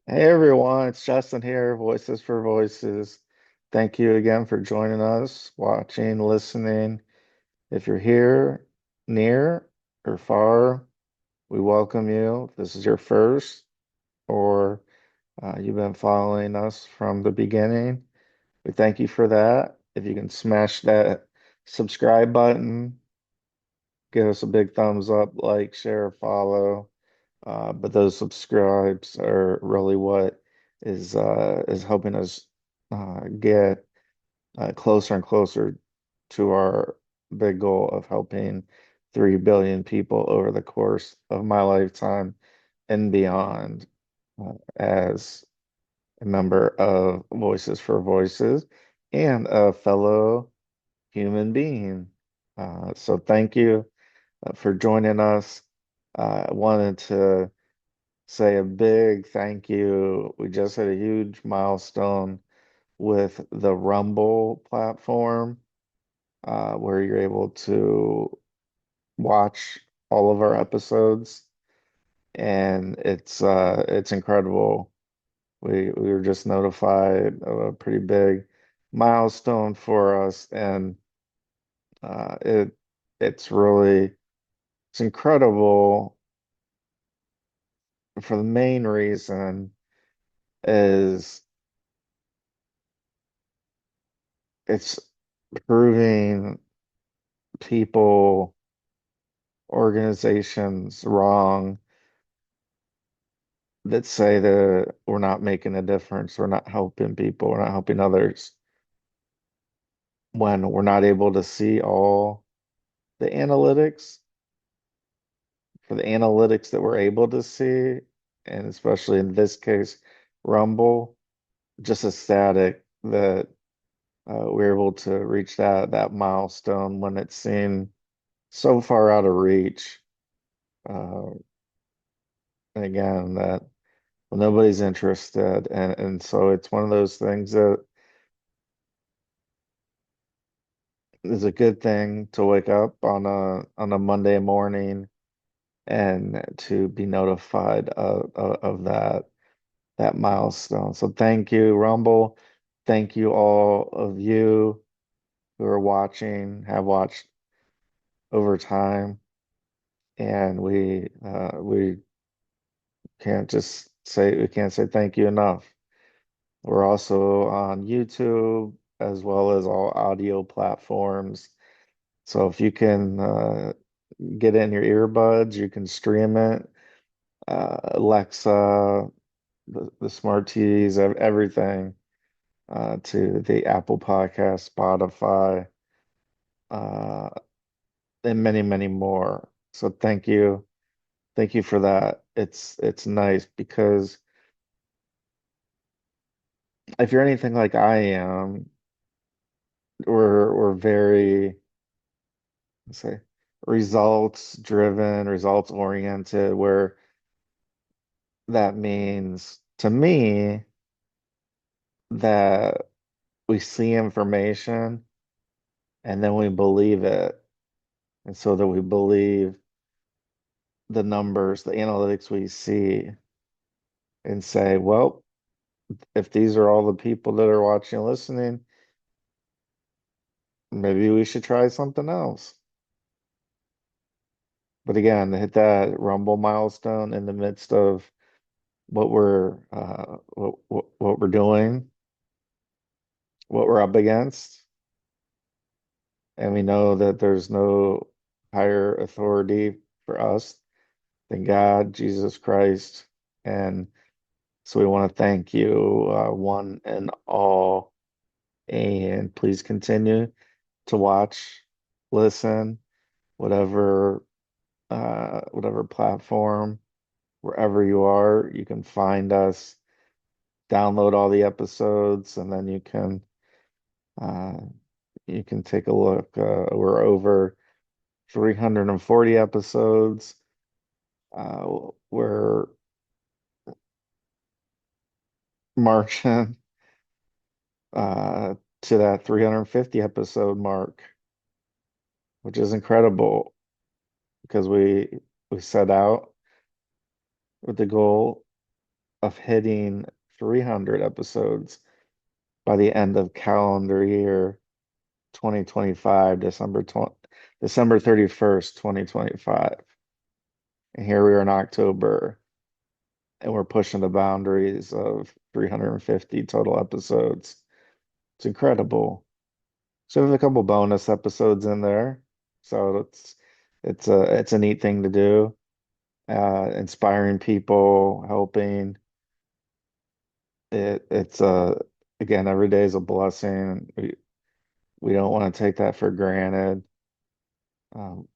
Hey everyone, it's Justin here, Voices for Voices. Thank you again for joining us, watching, listening. If you're here, near or far, we welcome you. If this is your first, or you've been following us from the beginning, we thank you for that. If you can smash that subscribe button, give us a big thumbs up, like, share, follow. But those subscribes are really what is helping us get closer and closer to our big goal of helping 3 billion people over the course of my lifetime and beyond, as a member of Voices for Voices and a fellow human being. So thank you for joining us. I wanted to say a big thank you. We just hit a huge milestone with the Rumble platform, where you're able to watch all of our episodes, and it's incredible. We were just notified of a pretty big milestone for us, and uh, it it's really it's incredible for the main reason is it's proving people, organizations wrong that say that we're not making a difference, we're not helping people, we're not helping others when we're not able to see all the analytics. For the analytics that we're able to see, and especially in this case, Rumble, just ecstatic that we're able to reach that milestone when it seemed so far out of reach. Uh, and again, that nobody's interested, and so it's one of those things that is a good thing to wake up on a Monday morning and to be notified of that milestone. So thank you, Rumble. Thank you all of you who are watching, have watched over time, and we can't say thank you enough. We're also on YouTube as well as all audio platforms. So if you can get in your earbuds, you can stream it. Alexa, the smart TVs, everything, to the Apple Podcast, Spotify, uh, and many, many more. So thank you for that. It's nice because if you're anything like I am, we're very, let's say, results driven, results oriented, where that means to me that we see information and then we believe it. And so that we believe the numbers, the analytics we see, and say, well, if these are all the people that are watching and listening, maybe we should try something else. But again, to hit that Rumble milestone in the midst of what we're doing, what we're up against, and we know that there's no higher authority for us than God, Jesus Christ. And so we want to thank you, one and all. And please continue to watch, listen, whatever whatever platform, wherever you are, you can find us, download all the episodes, and then uh, you can take a look. We're over 340 episodes. We're marching uh, to that 350 episode mark, which is incredible because we set out with the goal of hitting 300 episodes by the end of calendar year 2025, December 31st, 2025. And here we are in October, and we're pushing the boundaries of 350 total episodes. It's incredible. So there's a couple bonus episodes in there. So it's a neat thing to do. Inspiring people, helping. It's again, every day is a blessing. We don't want to take that for granted. Um,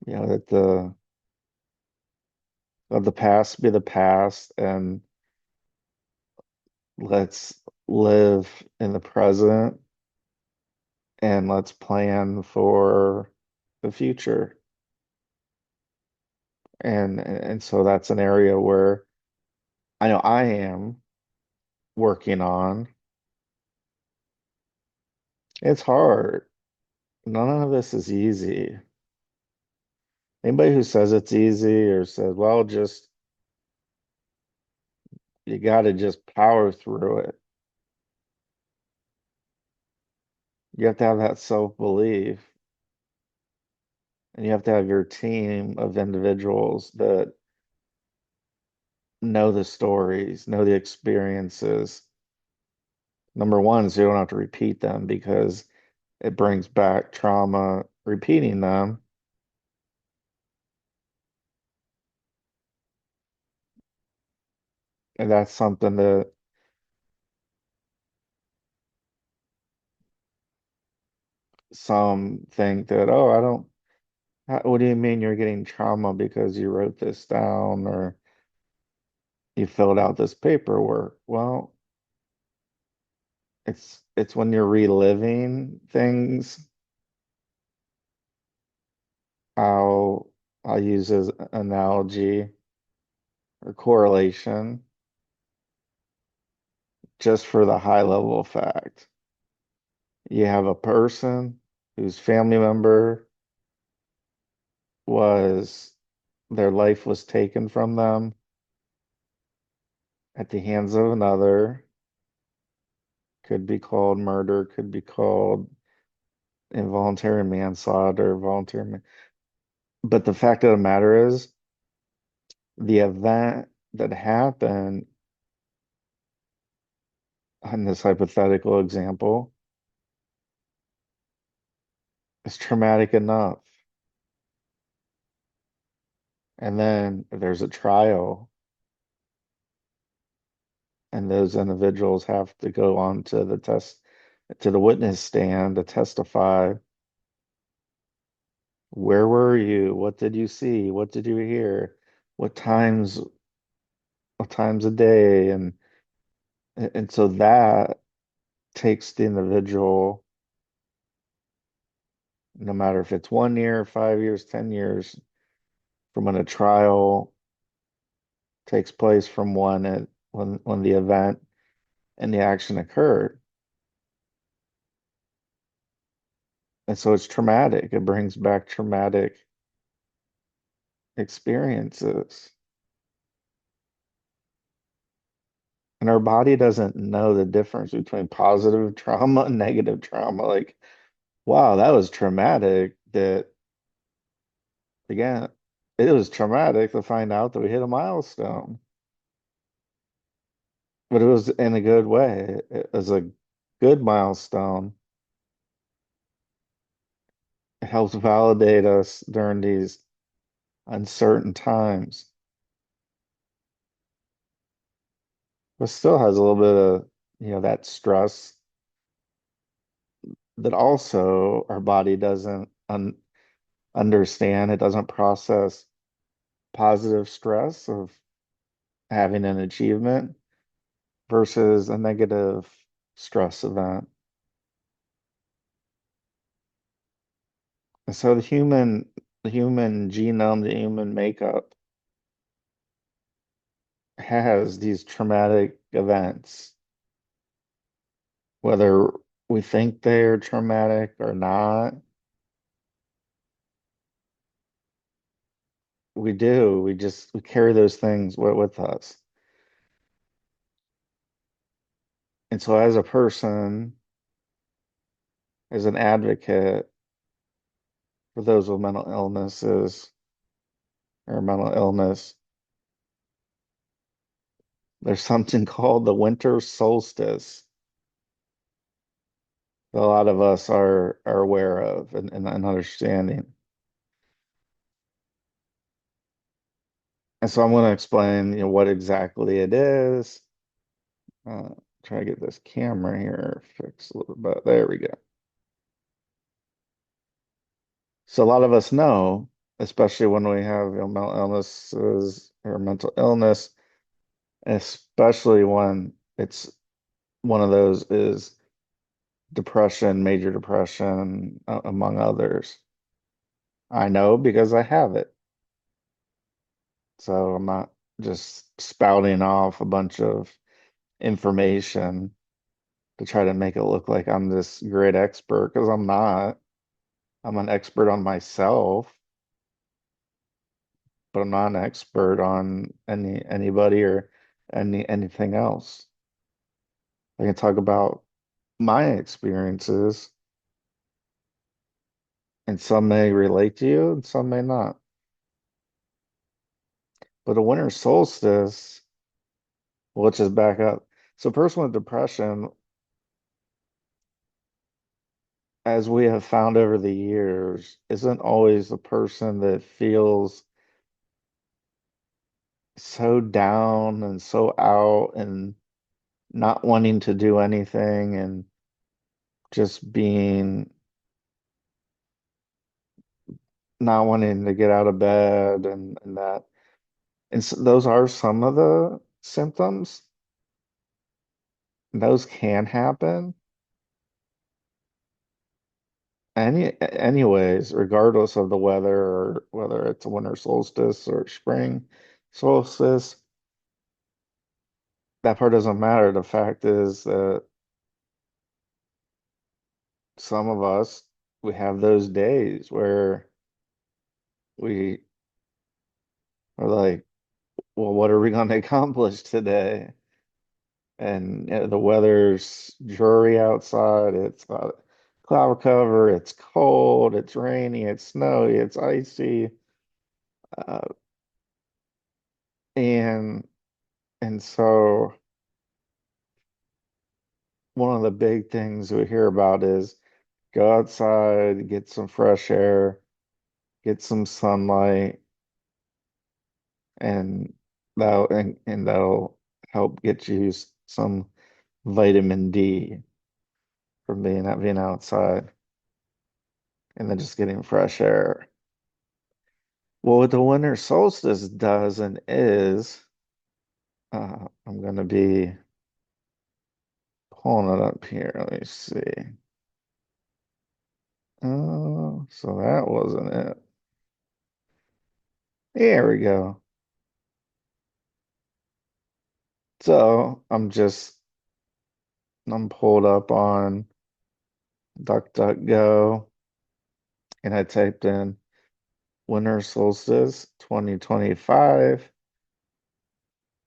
that let the past be the past, and let's live in the present, and let's plan for the future. And so that's an area where I know I am working on. It's hard. None of this is easy. Anybody who says it's easy or says, well, just you got to just power through it. You have to have that self-belief, and you have to have your team of individuals that know the stories, know the experiences. Number one is you don't have to repeat them because it brings back trauma repeating them. And that's something that some think that, oh, I don't, what do you mean you're getting trauma because you wrote this down or you filled out this paperwork? Well, it's when you're reliving things. I'll I'll use as analogy or correlation just for the high level effect. You have a person whose family member was their life was taken from them at the hands of another. Could be called murder, could be called involuntary manslaughter, but the fact of the matter is the event that happened in this hypothetical example is traumatic enough. And then if there's a trial and those individuals have to go on to the witness stand to testify. Where were you? What did you see? What did you hear? What times, what times a day? And so that takes the individual, no matter if it's 1 year, 5 years, 10 years, from when a trial takes place from when the event and the action occurred. And so it's traumatic. It brings back traumatic experiences. And our body doesn't know the difference between positive trauma and negative trauma. Like, wow, that was traumatic. That, again, it was traumatic to find out that we hit a milestone, but it was in a good way. It was a good milestone. It helps validate us during these uncertain times, but still has a little bit of, that stress that also our body doesn't understand. It doesn't process positive stress of having an achievement versus a negative stress event. And so the human genome, the human makeup has these traumatic events, whether we think they're traumatic or not. we do. We carry those things with us. And so as a person, as an advocate for those with mental illnesses or mental illness, there's something called the winter solstice that a lot of us are aware of and understanding. And so I'm going to explain, what exactly it is. Uh, Try to get this camera here fixed a little bit. There we go. So a lot of us know, especially when we have, mental illnesses or mental illness, especially when it's one of those is depression, major depression, among others. I know because I have it. So I'm not just spouting off a bunch of information to try to make it look like I'm this great expert because I'm not. I'm an expert on myself, but I'm not an expert on anybody or anything else. I can talk about my experiences, and some may relate to you, and some may not. But a winter solstice, well, let's just back up. So, a person with depression, as we have found over the years, isn't always the person that feels so down and so out and not wanting to do anything and just being not wanting to get out of bed and that. And so those are some of the symptoms. Those can happen. Anyways, regardless of the weather or whether it's a winter solstice or spring solstice, that part doesn't matter. The fact is that some of us, we have those days where we are like, well, what are we going to accomplish today? And the weather's dreary outside. It's got cloud cover. It's cold. It's rainy. It's snowy. It's icy. Uh, and and so one of the big things we hear about is go outside, get some fresh air, get some sunlight, and that'll help get you some vitamin D from being outside and then just getting fresh air. Well, what the winter solstice does and is, I'm going to be pulling it up here. Let me see. Oh, so that wasn't it. There we go. So I'm pulled up on DuckDuckGo and I typed in winter solstice 2025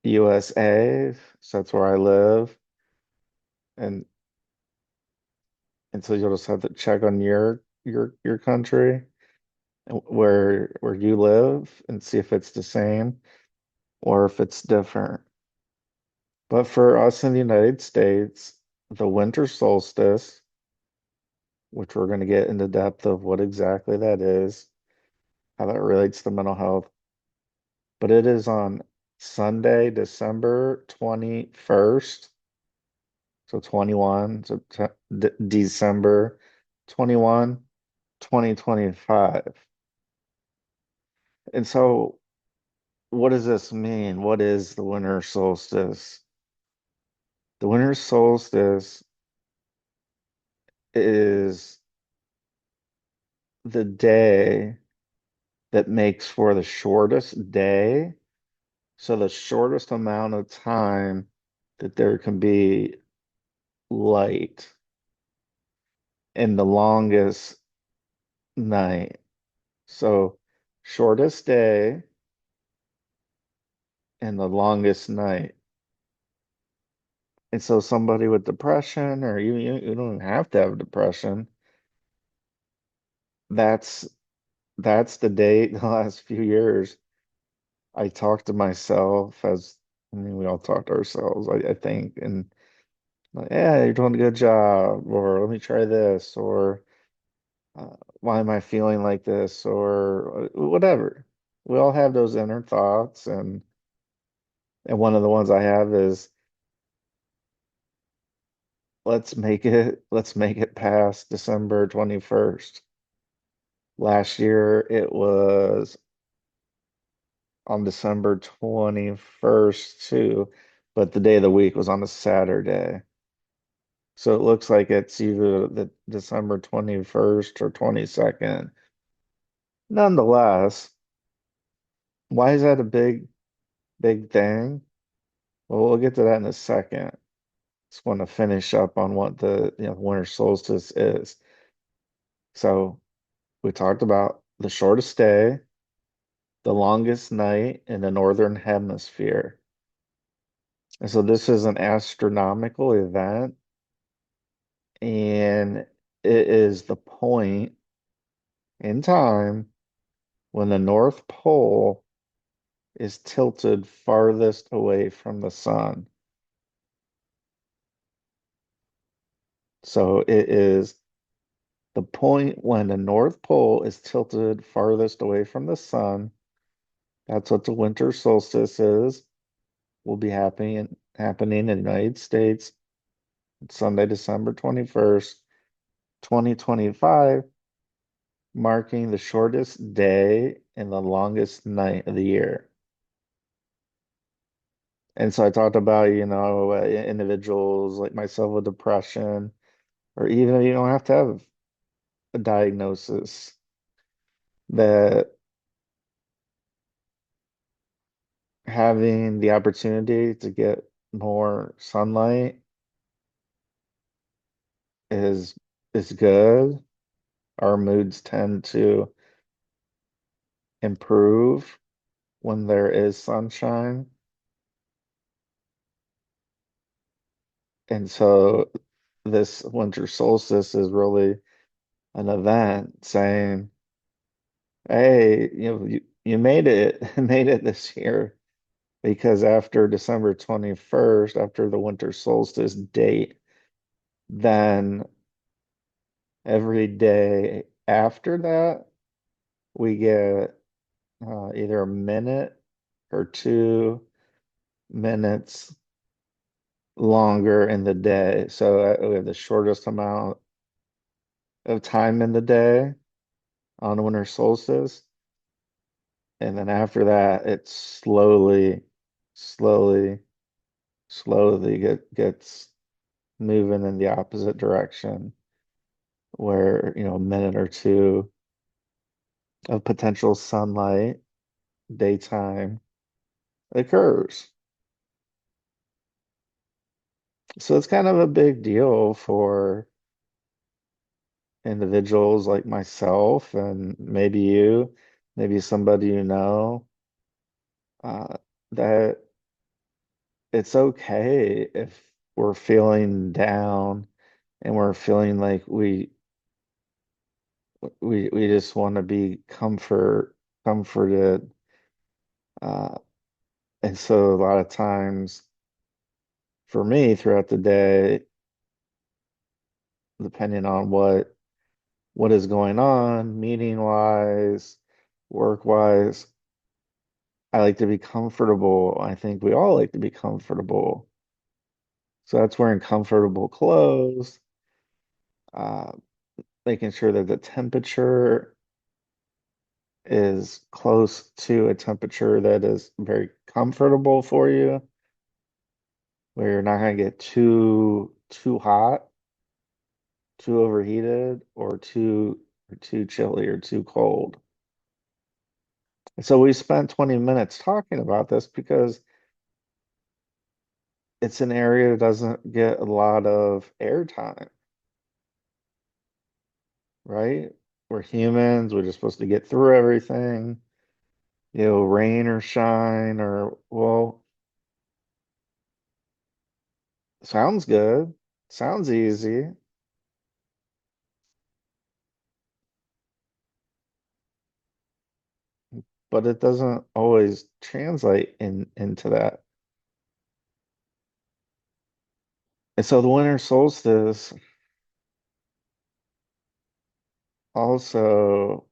USA. So that's where I live. And so you'll just have to check on your country where you live and see if it's the same or if it's different. But for us in the United States, the winter solstice, which we're going to get into depth of what exactly that is, how that relates to mental health, but it is on Sunday, December 21st. So 21, so December 21, 2025. And so what does this mean? What is the winter solstice? The winter solstice is the day that makes for the shortest day. So the shortest amount of time that there can be light and the longest night. So shortest day, and the longest night. And so somebody with depression, or you don't have to have depression, that's that's the date the last few years. I talk to myself as I mean we all talk to ourselves, I think, and like, yeah, you're doing a good job, or let me try this, or why am I feeling like this, or whatever. We all have those inner thoughts, and one of the ones I have is let's make it past December 21st. Last year it was on December 21st too, but the day of the week was on a Saturday. So it looks like it's either the December 21st or 22nd. Nonetheless, why is that a big thing? Well, we'll get to that in a second. Just want to finish up on what the winter solstice is. So we talked about the shortest day, the longest night in the northern hemisphere. And so this is an astronomical event, and it is the point in time when the North Pole is tilted farthest away from the sun. So it is the point when the North Pole is tilted farthest away from the sun. That's what the winter solstice is. Will be happening in the United States Sunday, December 21st, 2025, marking the shortest day and the longest night of the year. And so I talked about, individuals like myself with depression, or even if you don't have to have a diagnosis, that having the opportunity to get more sunlight is is good. Our moods tend to improve when there is sunshine. And so this winter solstice is really an event saying, hey, you made it, made it this year. Because after December 21st, after the winter solstice date, then every day after that, we get either a minute or 2 minutes longer in the day. So we have the shortest amount of time in the day on winter solstice. And then after that, it slowly, slowly gets moving in the opposite direction, where, a minute or two of potential sunlight, daytime occurs. So it's kind of a big deal for individuals like myself and maybe you, maybe somebody you know, uh, that it's okay if we're feeling down and we're feeling like we just want to be comforted. Uh, and so a lot of times for me throughout the day, depending on what is going on, meeting wise, work wise, I like to be comfortable. I think we all like to be comfortable. So that's wearing comfortable clothes, uh, making sure that the temperature is close to a temperature that is very comfortable for you, where you're not going to get too hot, too overheated, or too chilly or too cold. So we spent 20 minutes talking about this because it's an area that doesn't get a lot of airtime, right? We're humans, we're just supposed to get through everything, rain or shine, or well, Sounds good. Sounds easy, but it doesn't always translate into that. And so the winter solstice also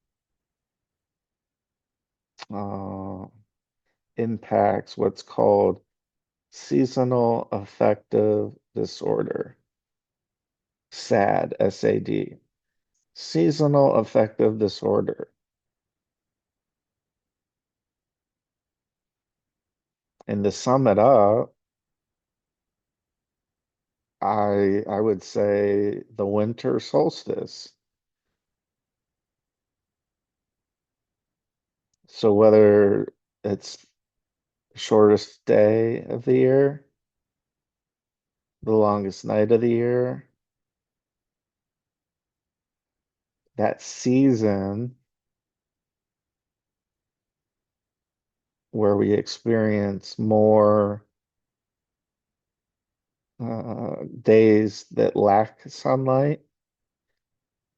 uh, impacts what's called seasonal affective disorder, SAD, SAD, seasonal affective disorder. And to sum it up, I would say the winter solstice. So whether it's the shortest day of the year, the longest night of the year, that season where we experience more days that lack sunlight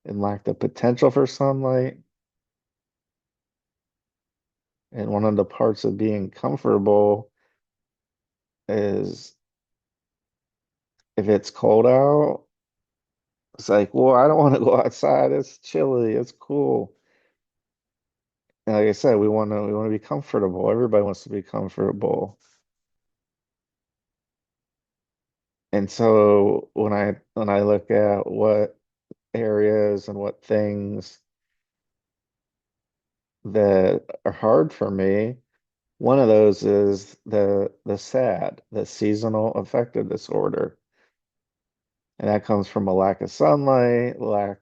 and lack the potential for sunlight. And one of the parts of being comfortable is if it's cold out, it's like, well, I don't want to go outside. It's chilly. It's cool. And like I said, we want to be comfortable. Everybody wants to be comfortable. And so when I look at what areas and what things that are hard for me, one of those is the SAD, the seasonal affective disorder. And that comes from a lack of sunlight, lack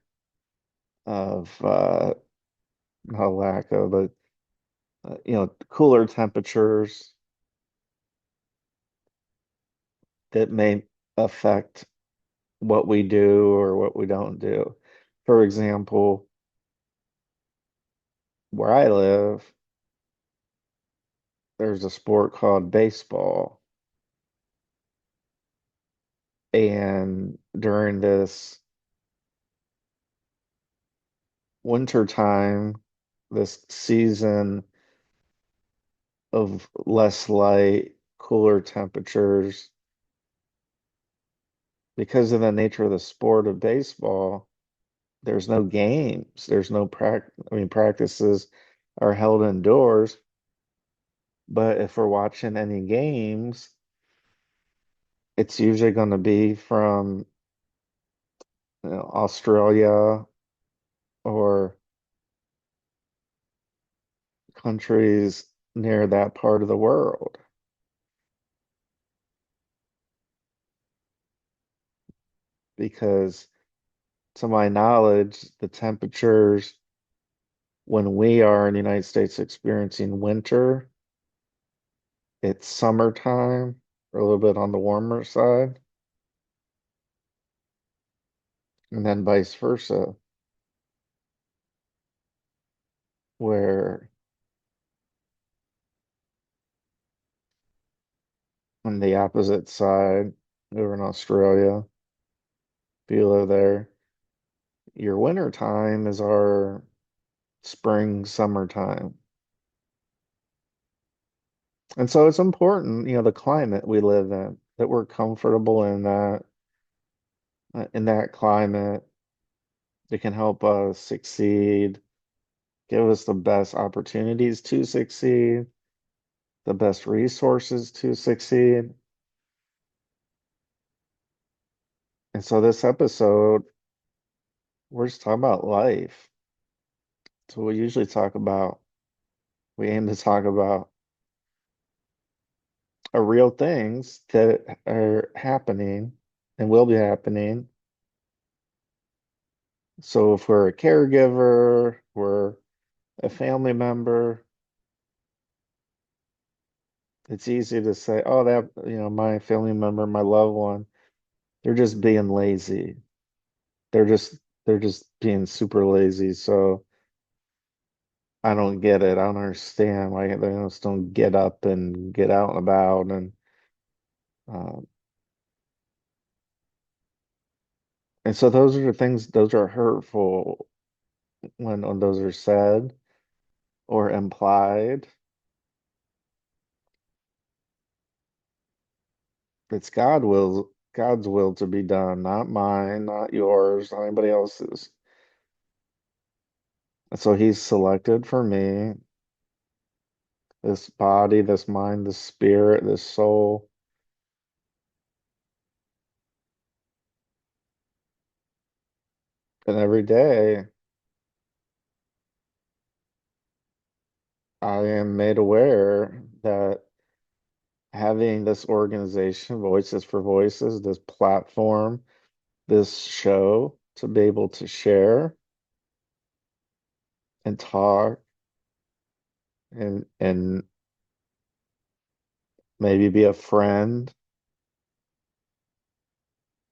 of not lack of, but cooler temperatures that may affect what we do or what we don't do. For example, where I live, there's a sport called baseball. And during this winter time, this season of less light, cooler temperatures, because of the nature of the sport of baseball, there's no games. There's no practices are held indoors. But if we're watching any games, it's usually going to be from Australia or countries near that part of the world. Because to my knowledge, the temperatures when we are in the United States experiencing winter, it's summertime, or a little bit on the warmer side, and then vice versa, where on the opposite side, over in Australia, below there, your winter time is our spring, summertime. And so it's important, the climate we live in, that we're comfortable in that climate that can help us succeed, give us the best opportunities to succeed, the best resources to succeed. And so this episode, we're just talking about life. So we aim to talk about real things that are happening and will be happening. So if we're a caregiver, we're a family member, it's easy to say, oh, that, my family member, my loved one, they're just being lazy. They're just they're just being super lazy. So I don't get it. I don't understand why they just don't get up and get out and about. And uh, And so those are the things, those are hurtful when those are said or implied. It's God's will to be done, not mine, not yours, not anybody else's. And so he's selected for me this body, this mind, this spirit, this soul. And every day I am made aware that having this organization, Voices for Voices, this platform, this show to be able to share and talk and maybe be a friend,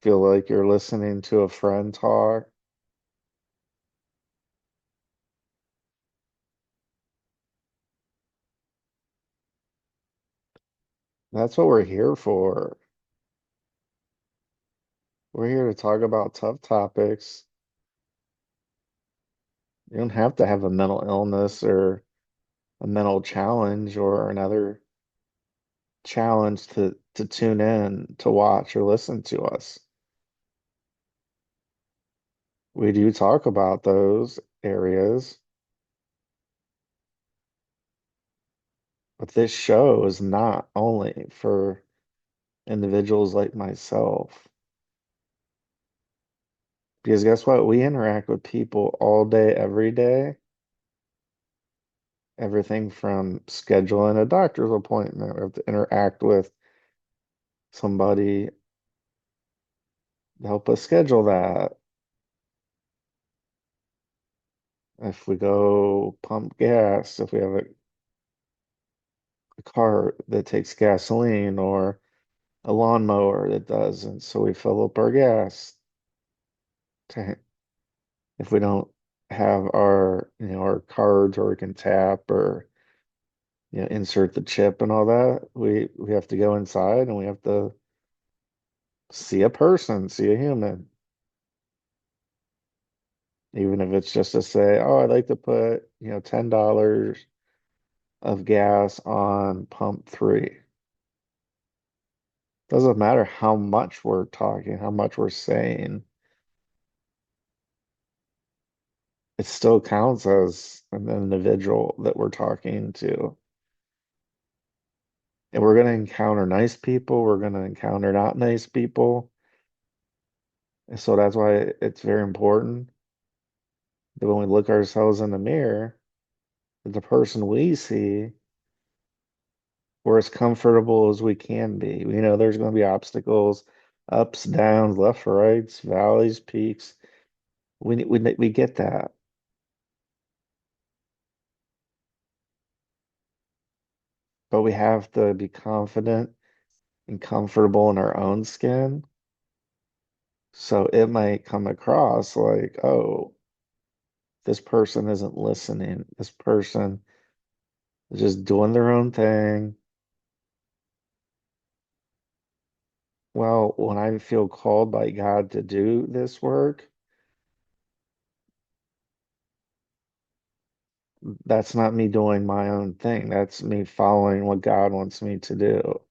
feel like you're listening to a friend talk. That's what we're here for. We're here to talk about tough topics. You don't have to have a mental illness or a mental challenge or another challenge to tune in, to watch or listen to us. We do talk about those areas, but this show is not only for individuals like myself. Because guess what? We interact with people all day, every day. Everything from scheduling a doctor's appointment, we have to interact with somebody to help us schedule that. If we go pump gas, if we have a car that takes gasoline or a lawnmower that doesn't, so we fill up our gas tank. If we don't have our cards or we can tap or insert the chip and all that, we have to go inside and we have to see a person, see a human, even if it's just to say, oh, I'd like to put, $10 of gas on pump three. Doesn't matter how much we're talking, how much we're saying, it still counts as an individual that we're talking to. And we're going to encounter nice people, we're going to encounter not nice people. And so that's why it's very important that when we look ourselves in the mirror, that the person we see, we're as comfortable as we can be. We know there's going to be obstacles, ups, downs, left, rights, valleys, peaks. We get that, but we have to be confident and comfortable in our own skin. So it might come across like, oh, this person isn't listening. This person is just doing their own thing. Well, when I feel called by God to do this work, that's not me doing my own thing. That's me following what God wants me to do.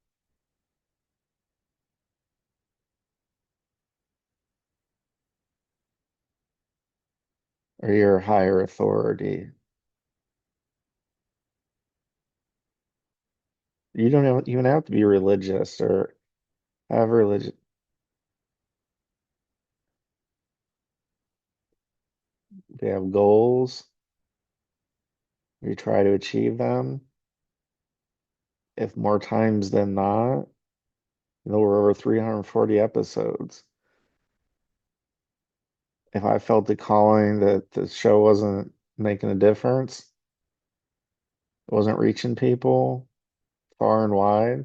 Or your higher authority. You don't even have to be religious or have religion. If you have goals, you try to achieve them. If more times than not, we're over 340 episodes. If I felt the calling that the show wasn't making a difference, it wasn't reaching people far and wide,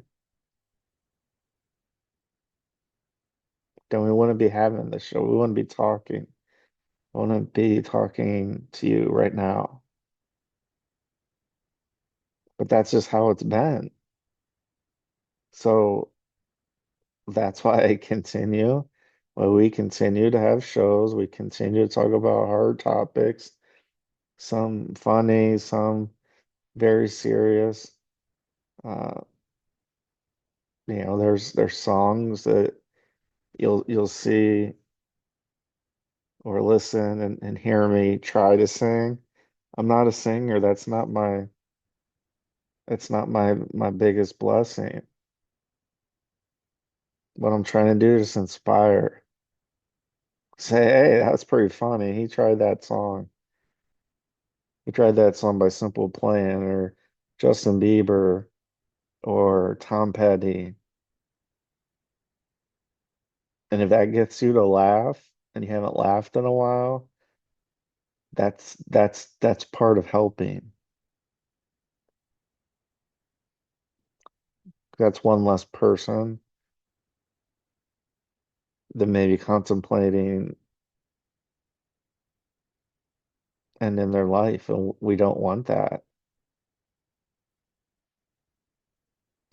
then we wouldn't be having this show. We wouldn't be talking. I wouldn't be talking to you right now. But that's just how it's been. So that's why I continue. But we continue to have shows. We continue to talk about hard topics, some funny, some very serious. Uh, there's songs that you'll see or listen and hear me try to sing. I'm not a singer. That's not my biggest blessing. What I'm trying to do is inspire. Say, hey, that's pretty funny. He tried that song. He tried that song by Simple Plan or Justin Bieber or Tom Petty. And if that gets you to laugh and you haven't laughed in a while, that's part of helping. That's one less person that may be contemplating and in their life, and we don't want that.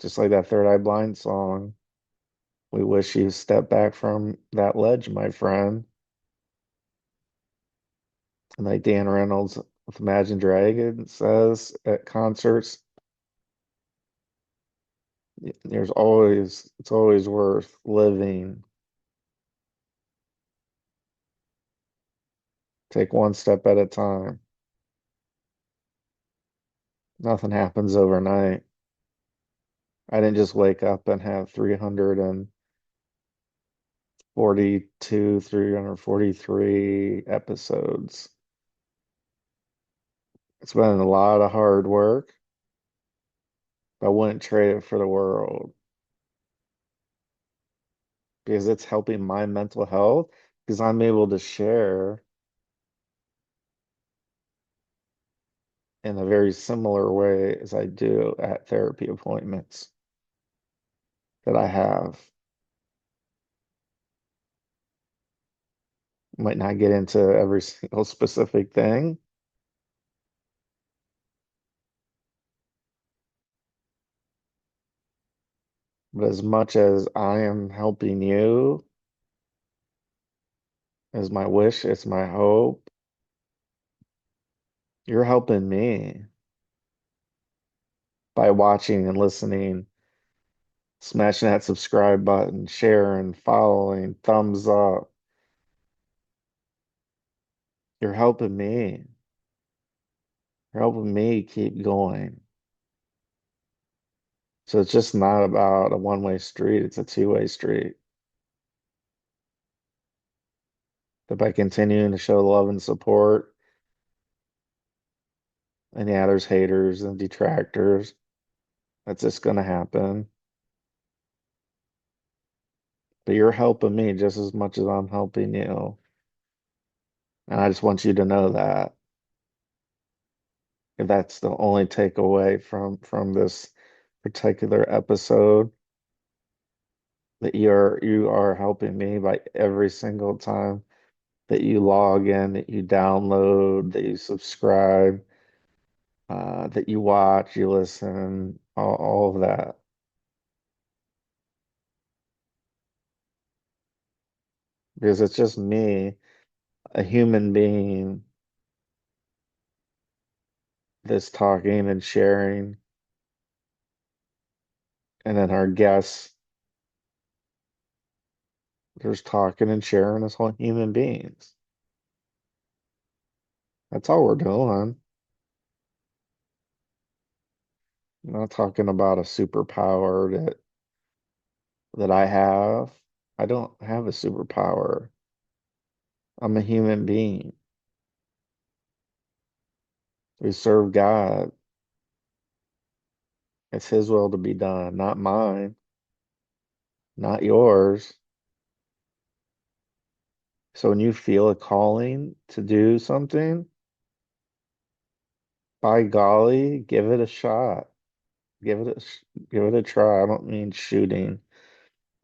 Just like that Third Eye Blind song. We wish you stepped back from that ledge, my friend. And like Dan Reynolds with Imagine Dragons says at concerts, it's always worth living. Take one step at a time. Nothing happens overnight. I didn't just wake up and have 342, 343 episodes. It's been a lot of hard work. I wouldn't trade it for the world because it's helping my mental health because I'm able to share in a very similar way as I do at therapy appointments that I have. Might not get into every single specific thing, but as much as I am helping you, as my wish, it's my hope, you're helping me by watching and listening, smashing that subscribe button, sharing, following, thumbs up. You're helping me. You're helping me keep going. So it's just not about a one-way street, it's a two-way street. But by continuing to show love and support, and yeah, there's haters and detractors. That's just going to happen. But you're helping me just as much as I'm helping you. And I just want you to know that. If that's the only takeaway from this particular episode, that you are helping me by every single time that you log in, that you download, that you subscribe, that you watch, you listen, all of that. Because it's just me, a human being that's talking and sharing, and then our guests, there's talking and sharing as whole human beings. That's all we're doing. I'm not talking about a superpower that I have. I don't have a superpower. I'm a human being. We serve God. It's His will to be done, not mine, not yours. So when you feel a calling to do something, by golly, give it a shot. Give it a try. I don't mean shooting.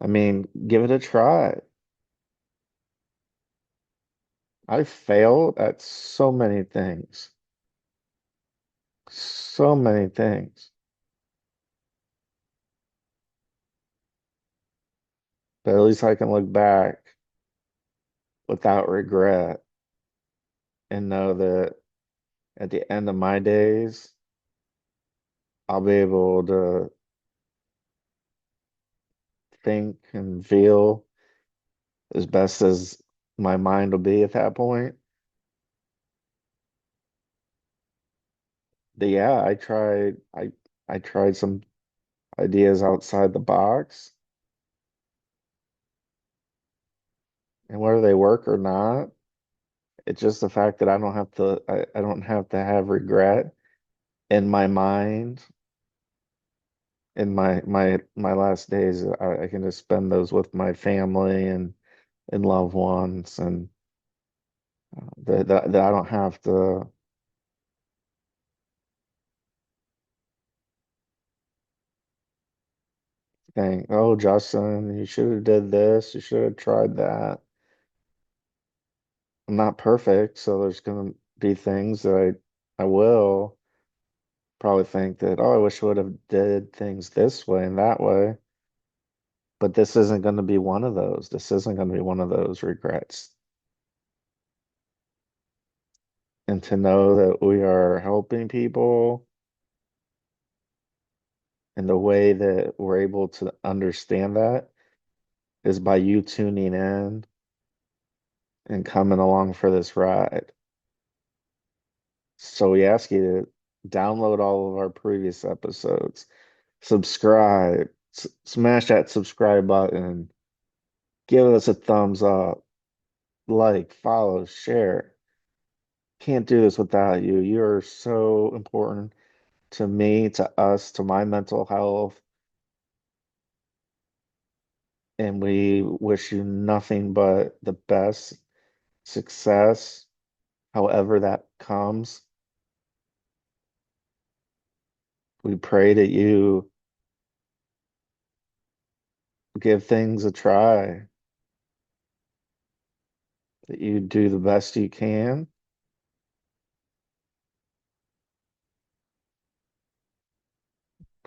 I mean, give it a try. I failed at so many things. So many things. But at least I can look back without regret and know that at the end of my days, I'll be able to think and feel as best as my mind will be at that point. But yeah, I tried some ideas outside the box, and whether they work or not, it's just the fact that I don't have to have regret in my mind in my last days. I can just spend those with my family and loved ones, and that I don't have to think, oh, Justin, you should have did this, you should have tried that. I'm not perfect, so there's gonna be things that I will probably think that, oh, I wish I would have did things this way and that way. But this isn't going to be one of those. This isn't going to be one of those regrets. And to know that we are helping people and the way that we're able to understand that is by you tuning in and coming along for this ride. So we ask you to download all of our previous episodes, subscribe, smash that subscribe button, give us a thumbs up, like, follow, share. Can't do this without you. You are so important to me, to us, to my mental health, and we wish you nothing but the best success, however that comes. We pray that you give things a try, that you do the best you can,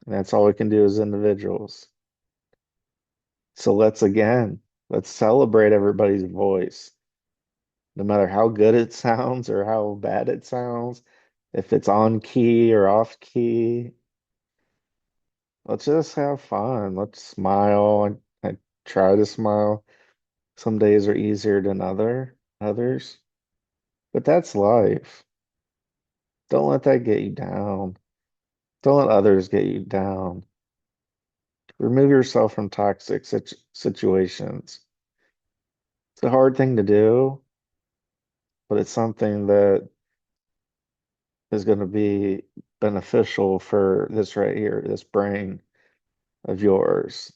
and that's all we can do as individuals. So let's celebrate everybody's voice, no matter how good it sounds or how bad it sounds, if it's on key or off key. Let's just have fun. Let's smile. I try to smile. Some days are easier than others, but that's life. Don't let that get you down. Don't let others get you down. Remove yourself from toxic situations. It's a hard thing to do, but it's something that is going to be beneficial for this right here, this brain of yours.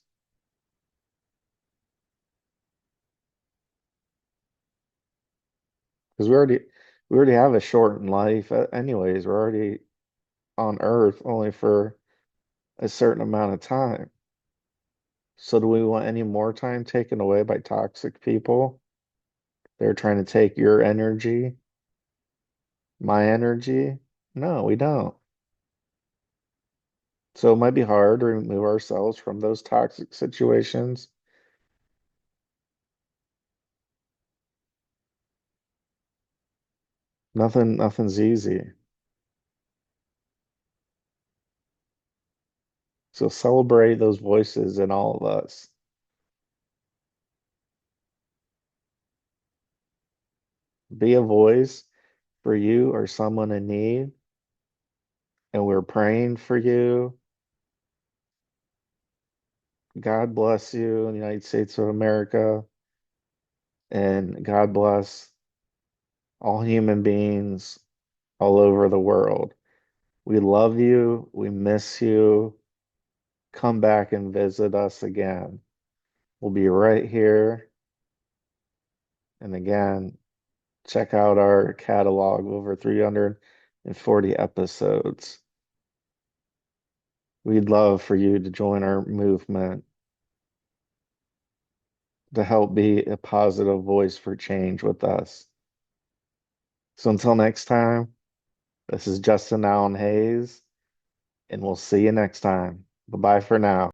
Because we already have a shortened life anyways. We're already on Earth only for a certain amount of time. So do we want any more time taken away by toxic people? They're trying to take your energy, my energy. No, we don't. So it might be hard to remove ourselves from those toxic situations. Nothing's easy. So celebrate those voices in all of us. Be a voice for you or someone in need. And we're praying for you. God bless you in the United States of America. And God bless all human beings all over the world. We love you. We miss you. Come back and visit us again. We'll be right here. And again, check out our catalog, over 340 episodes. We'd love for you to join our movement to help be a positive voice for change with us. So until next time, this is Justin Allen Hayes, and we'll see you next time. Bye bye for now.